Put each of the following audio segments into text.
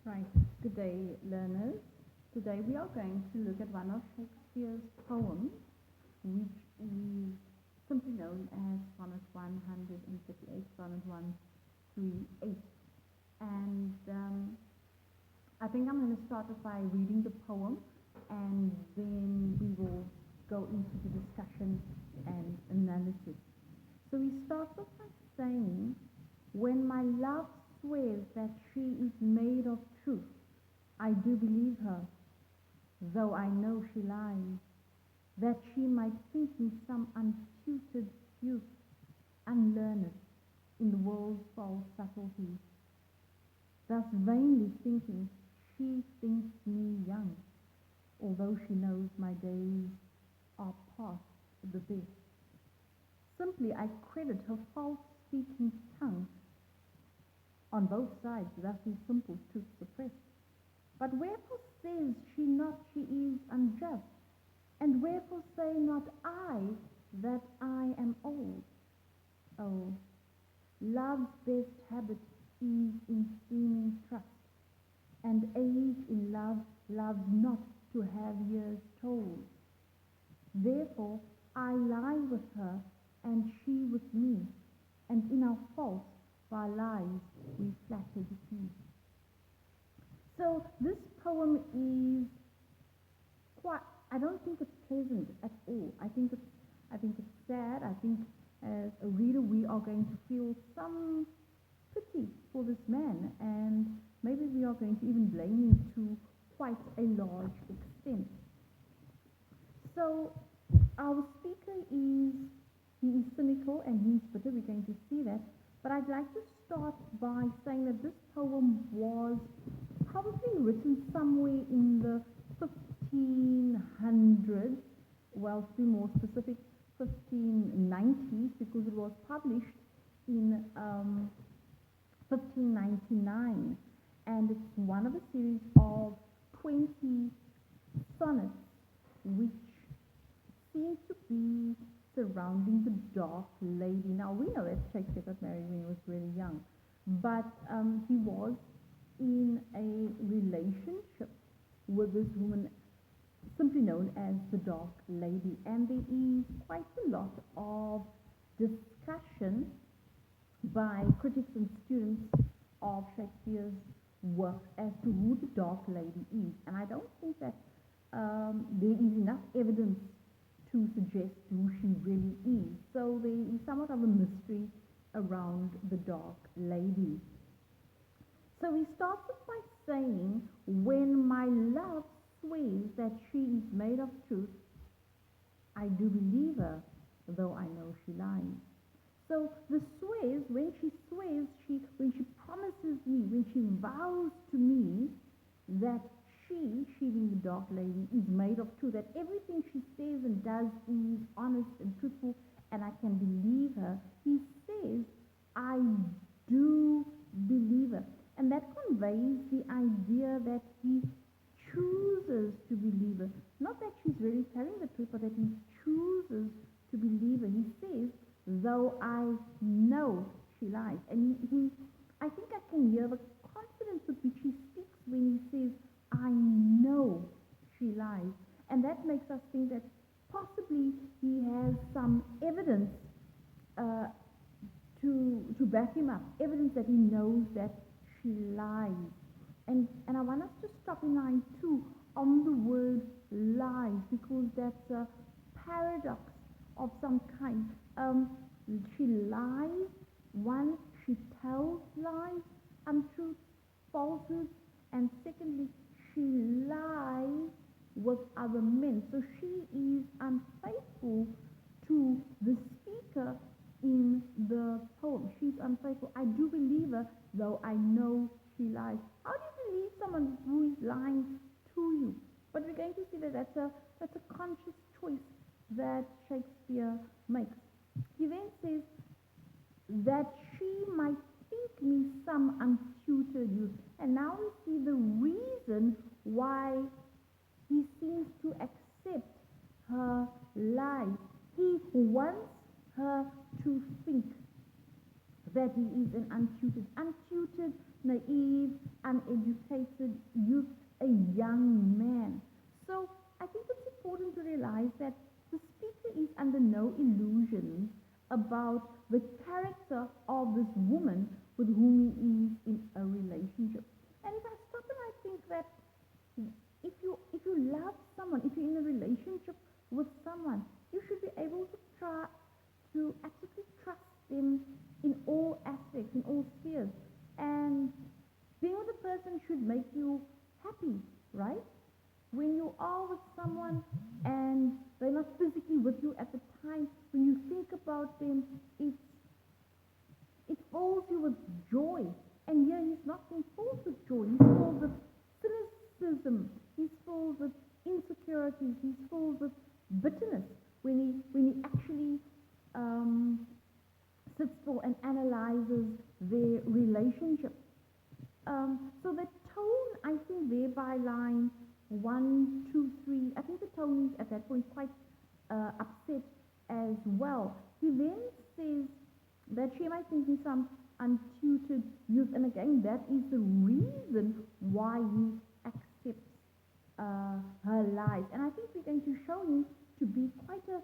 Right. Good day, learners. Today we are going to look at one of Shakespeare's poems, which is simply known as Sonnet 138, Sonnet 138. And I think I'm going to start off by reading the poem, and then we will go into the discussion and analysis. So he starts off by saying, "When my love swears that she is made of truth, I do believe her, though I know she lies, that she might think me some untutored youth, unlearned in the world's false subtleties. Thus vainly thinking, she thinks me young, although she knows my days are past the best. Simply I credit her false-speaking tongue. On both sides, thus is simple truth suppressed. But wherefore says she not she is unjust? And wherefore say not I that I am old? Oh, love's best habit is in seeming trust, and age in love loves not to have years told. Therefore I lie with her, and she with me, and in our fault by lies we flatter deceive." So this poem is quite, I don't think it's pleasant at all. I think it's sad. I think as a reader we are going to feel some pity for this man, and maybe we are going to even blame him to quite a large extent. So our speaker he is cynical and he's bitter. We're going to see that. But I'd like to start by saying that this poem was probably written somewhere in the 1500s, well, to be more specific, 1590s, because it was published in 1599. And it's one of a series of 20 sonnets, which seem to be surrounding the dark lady. Now, we know that Shakespeare got married when he was really young, but he was in a relationship with this woman simply known as the Dark Lady. And there is quite a lot of discussion by critics and students of Shakespeare's work as to who the Dark Lady is. And I don't think that there is enough evidence to suggest who she really is. So there is somewhat of a mystery around the Dark Lady. So he starts off by saying, "When my love swears that she is made of truth, I do believe her, though I know she lies." So the swears, when she swears, when she promises me, when she vows to me that she being the Dark Lady, is made of truth, that everything she says and does is honest and truthful, and I can believe her, he says, I do believe her. And that conveys the idea that he chooses to believe her. Not that she's really telling the truth, but that he chooses to believe her. He says, though I know she lies. And I think I can hear the confidence with which he speaks when he says, I know she lies. And that makes us think that possibly he has some evidence to back him up, evidence that he knows that she lies. And I want us to stop in line 2 on the word lies, because that's a paradox of some kind. She lies. One, she tells lies, untruths, falsehoods, and secondly, she lies with other men. So she is unfaithful to the speaker in the poem. She's unfaithful. I do believe her, though I know she lies. How do you believe someone who is lying to you? But we're going to see that that's a conscious choice that Shakespeare makes. He then says that she might think me some untutored youth. And now we see the reason why he seems to accept her lies. He wants her to think that he is an untutored. Untutored naive, uneducated youth, a young man. So I think it's important to realize that the speaker is under no illusions about the character of this woman with whom he is in a relationship. And if I stop and I think that if you love someone, if you're in a relationship with someone, you should be able to try to absolutely trust them in all aspects, in all spheres. And being with a person should make you happy, right? When you are with someone and they're not physically with you at the time, when you think about them, it fills you with joy. And here he's not being filled with joy, he's filled with cynicism, he's filled with insecurities, he's filled with bitterness when he actually sits still and analyzes their relationship. So the tone, I think, there by line 1, 2, 3, I think the tone is at that point quite upset as well. He then says that she might think he's some untutored youth, and again, that is the reason why he accepts her lies. And I think we're going to show him to be quite a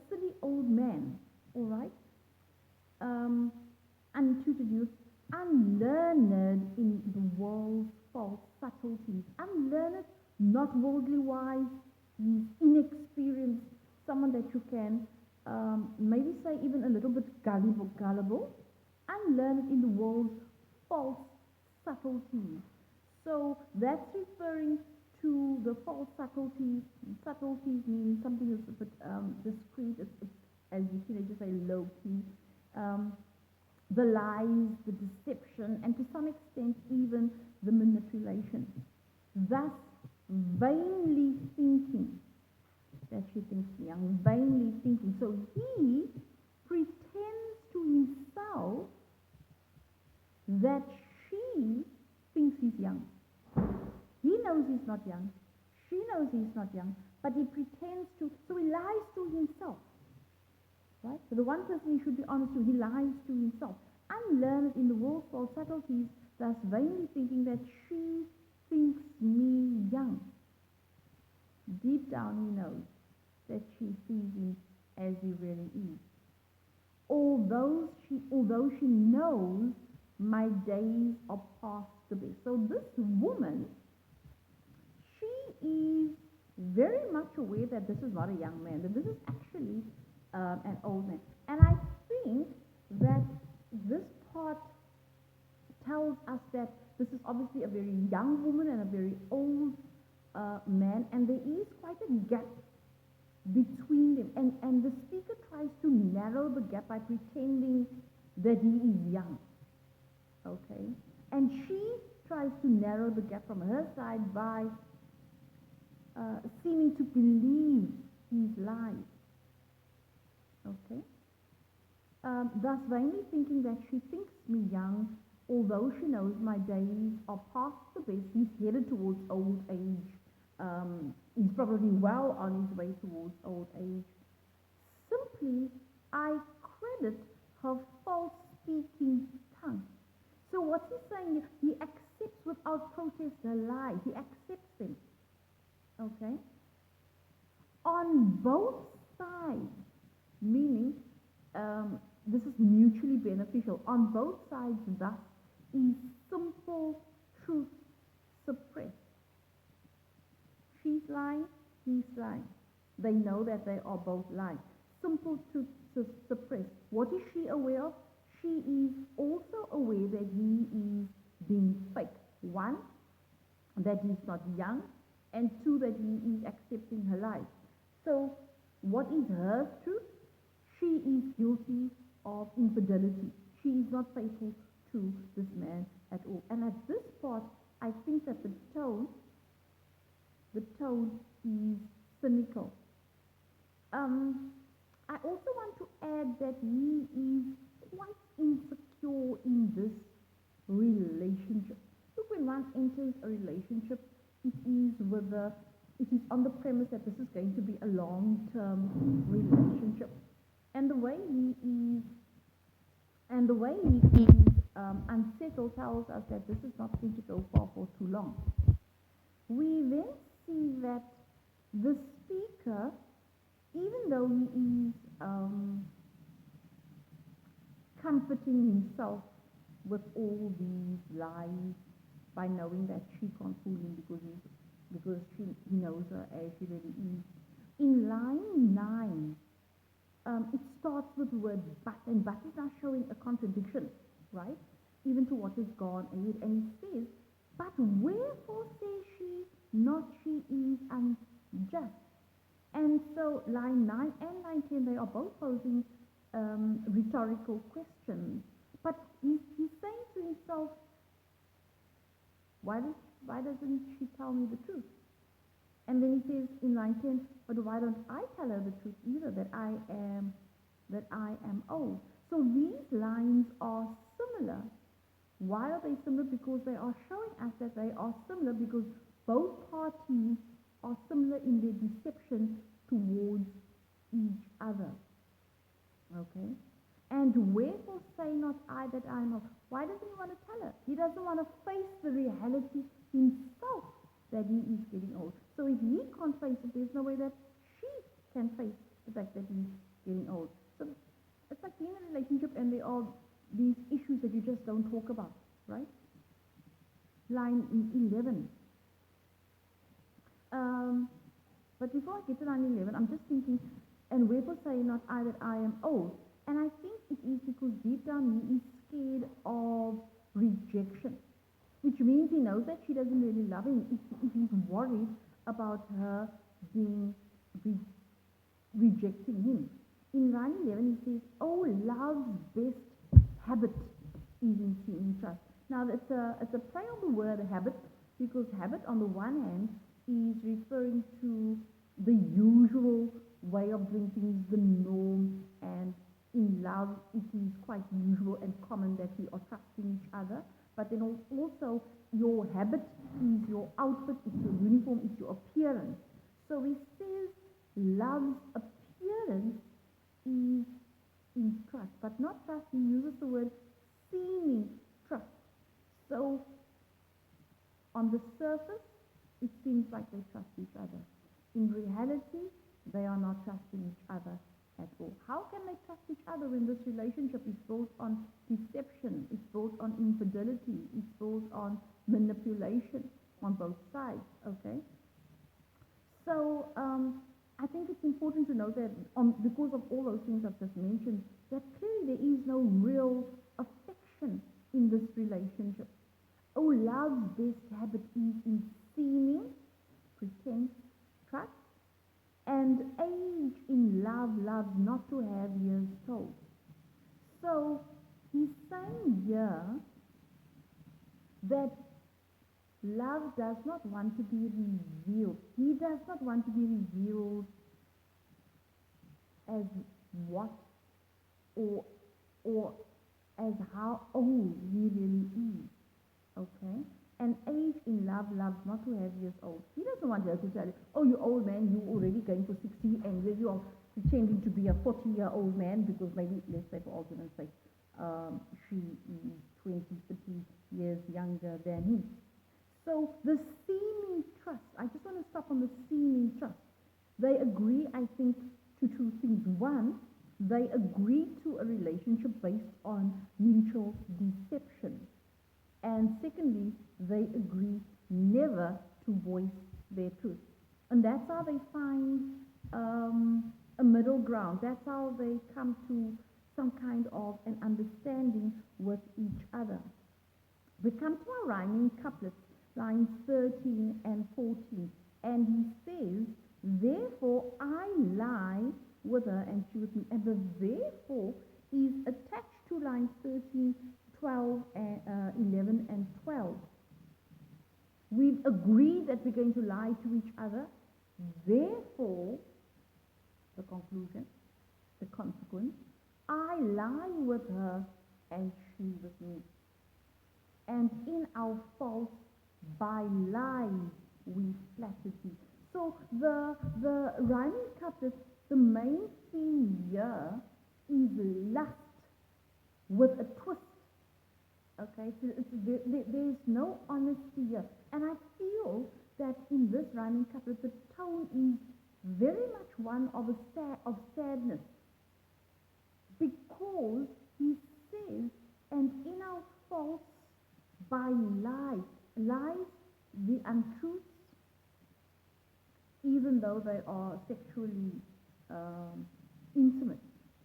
silly old man, all right? Untutored youth, unlearned in the world's false subtleties, unlearned, not worldly wise, he's inexperienced, someone that you can maybe say even a little bit gullible, unlearned in the world's false subtleties. So that's referring to the false subtleties. Subtleties meaning something that's a bit discreet, it's, as you can just say, low-key. The lies, the deception, and to some extent even the manipulation. Thus, vainly thinking that she thinks young, vainly thinking. So he pretends to himself that she thinks he's young. He knows he's not young. She knows he's not young, but he pretends to, so he lies to himself. Right? So the one person he should be honest to, he lies to himself. Unlearned in the world's false subtleties, thus vainly thinking that she thinks me young. Deep down he knows that she sees him as he really is. Although she knows my days are past the best. So this woman, she is very much aware that this is not a young man, that this is actually an old man. And I think that this part tells us that this is obviously a very young woman and a very old man, and there is quite a gap between them. And the speaker tries to narrow the gap by pretending that he is young. Okay? And she tries to narrow the gap from her side by seeming to believe his lies. Okay? Thus vainly thinking that she thinks me young, although she knows my days are past the best. He's headed towards old age. He's probably well on his way towards old age. Simply, I credit her false speaking tongue. So what's he saying? He accepts without protest her lies. He accepts them. Okay? On both sides, meaning this is mutually beneficial. On both sides, thus, is simple truth suppressed. She's lying, he's lying. They know that they are both lying. Simple truth suppressed. What is she aware of? She is also aware that he is being fake. One, that he's not young, and two, that he is accepting her lies. So, what is her truth? She is guilty of infidelity. She is not faithful to this man at all. And at this part, I think that the tone is cynical. I also want to add that he is quite insecure in this relationship. Look, when one enters a relationship, it is on the premise that this is going to be a long-term relationship. And the way he is unsettled tells us that this is not going to go for too long. We then see that the speaker, even though he is comforting himself with all these lies by knowing that she can't fool him because he knows her as she really is. In line 9, it starts with the word but, and but is now showing a contradiction, right? Even to what has gone ahead. And he says, but wherefore says she, not she is unjust? And so line 9 and line 10, they are both posing rhetorical questions. But he's saying to himself, why doesn't she tell me the truth? And then he says in line 10, but why don't I tell her the truth either, that I am old? So these lines are similar. Why are they similar? Because they are showing us that they are similar because both parties are similar in their deception towards each other. Okay? And wherefore say not I that I am old? Why doesn't he want to tell her? He doesn't want to face the reality himself that he is getting old. So if he can't face it, there's no way that she can face the fact that he's getting old. So it's like being in a relationship and there are these issues that you just don't talk about, right? Line 11. But before I get to line 11, I'm just thinking, and wherefore say not I that I am old? And I think it is because deep down he is scared of rejection, which means he knows that she doesn't really love him. If he's worried about her being rejecting him. In line 11 he says, oh, love's best habit is in seeing trust. Now it's a play on the word habit, because habit on the one hand is referring to the usual way of doing things, the norm, and in love it is quite usual and common that we are trusting each other. But then also your habit is your outfit, it's your uniform, it's your appearance. So he says love's appearance is in trust, but not trust. He uses the word seeming trust. So on the surface, it seems like they trust each other. In reality, they are not trusting each other at all. How can they trust each other when this relationship is built on deception, it's built on infidelity, it's built on manipulation on both sides, okay? So I think it's important to note that because of all those things I've just mentioned, that clearly there is no real affection in this relationship. Oh, love's best habit is in seeming, pretend, trust, and age in love loves not to have years told. So he's saying here that love does not want to be revealed. He does not want to be revealed as what or as how old he really is. Okay? And age in love loves not to have years old. He doesn't want her to tell you, oh, you old man, you already going for 60, and here you are pretending to be a 40-year-old man, because maybe, let's say for argument's sake, she is 20, 30 years younger than him. So the seeming trust, I just want to stop on the seeming trust. They agree, I think, to two things. One, they agree to a relationship based on mutual deception. And secondly, they agree never to voice their truth. And that's how they find a middle ground. That's how they come to some kind of an understanding with each other. We come to our rhyming couplets, lines 13 and 14. And he says, therefore I lie with her and she with me. And the therefore is attached to lines 13, 12, 11 and 12. We've agreed that we're going to lie to each other. Therefore, the conclusion, the consequence, I lie with her and she with me. And in our faults, by lies we flatter thee. So the rhyming couplet, the main theme here is lust with a twist. Okay, so there is no honesty here. And I feel that in this rhyming couplet, the tone is very much one of sadness, because he says, and in our faults by lies, the untruths, even though they are sexually intimate.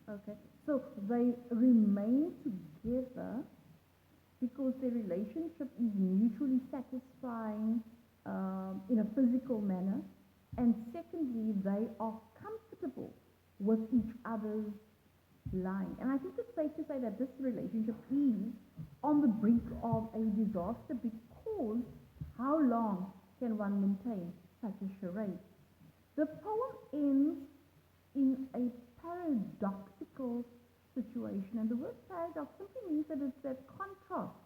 Okay, so they remain together because their relationship is mutually satisfying in a physical manner, and secondly, they are comfortable with each other's lying. And I think it's safe to say that this relationship is on the brink of a disaster, because how long can one maintain such a charade? The poem ends in a paradoxical situation, and the word paradox simply means that it's that contrast.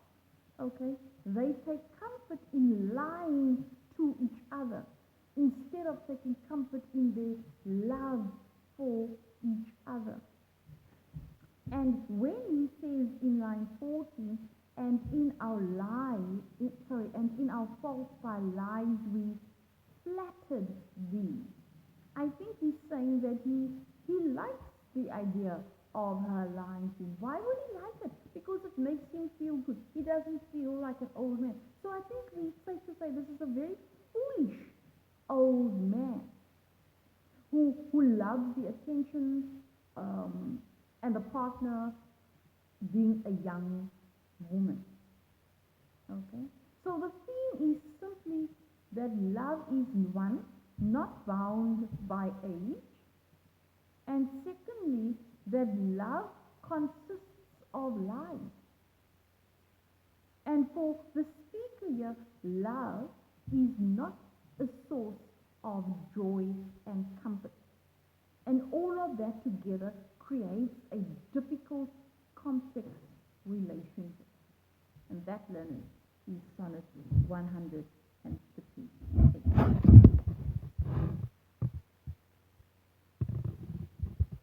Okay, they take comfort in lying to each other instead of taking comfort in their love for each other. And when he says in line 14, and in our faults by lies we flattered thee, I think he's saying that he likes the idea of her lying to him. Why would he like it? Because it makes him feel good. He doesn't feel like an old man. So I think it's safe to say this is a very foolish old man who loves the attention and the partner being a young woman. Okay? So the theme is simply that love is, one, not bound by age, and secondly, that love consists of lies. And for the speaker here, love is not a source of joy and comfort. And all of that together creates a difficult, complex relationship. And that, learners, is sonnet 150.